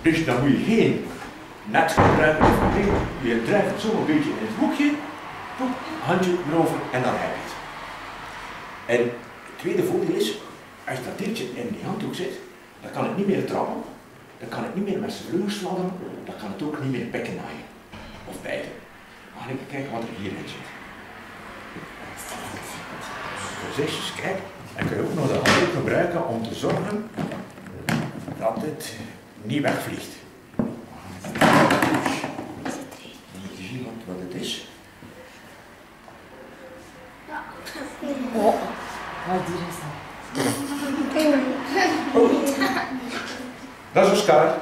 Dus dan moet je geen net gebruiken, je drijft het zo een beetje in het hoekje, poep, handje erover en dan heb je het. En het tweede voordeel is, als dat diertje in die handdoek zit, dan kan het niet meer trappen, dan kan het niet meer met zijn vleugels fladderen, dan kan het ook niet meer bekken naaien of bijten. Dan ga ik kijken wat er hierin zit. Voorzichtig, kijk, dan kun je ook nog de handdoek gebruiken om te zorgen dat het niet wegvliegt. Moet je zien wat het is. Oh, wat dier is dat? Oh. Dat is Oscar.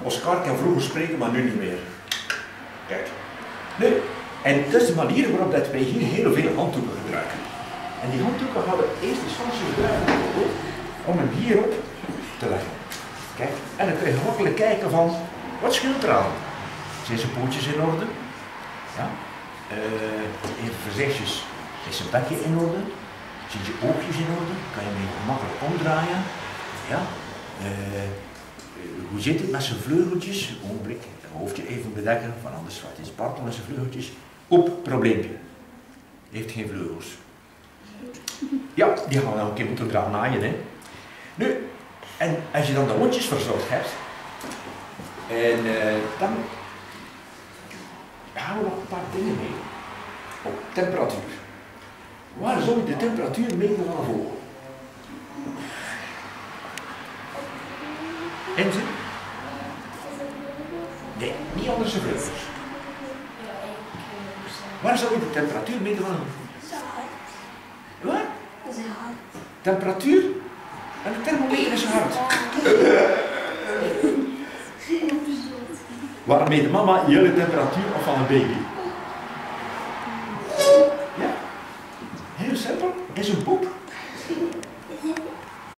Oscar kan vroeger spreken, maar nu niet meer. Kijk. Nu, en dat is de manier waarop dat wij hier heel veel handdoeken gebruiken. En die handdoeken hadden eerst de Spaanse gebruiken om hem hierop te leggen. Kijk, en dan kun je gemakkelijk kijken van, wat scheelt er aan? Zijn zijn pootjes in orde? Ja. Even voorzichtig, is zijn bekje in orde? Zijn je oogjes in orde? Kan je hem gemakkelijk omdraaien? Ja. Hoe zit het met zijn vleugeltjes? Een ogenblik, het hoofdje even bedekken, van anders gaat hij spartelen met zijn vleugeltjes. Oep, probleempje. Heeft geen vleugels. Ja, die gaan we nog een keer moeten gaan naaien. Hè. Nu, en als je dan de hondjes verzorgd hebt, en dan gaan we nog een paar dingen mee. Op temperatuur. Waar zou je de temperatuur meten van een vogel? En ze? Nee, niet onder zijn vleugels. Waar zou je de temperatuur meten van een vogel? Waar? Temperatuur? En de thermometer is hard. Waar meet mama jullie temperatuur of van een baby? Ja? Heel simpel. Is een poep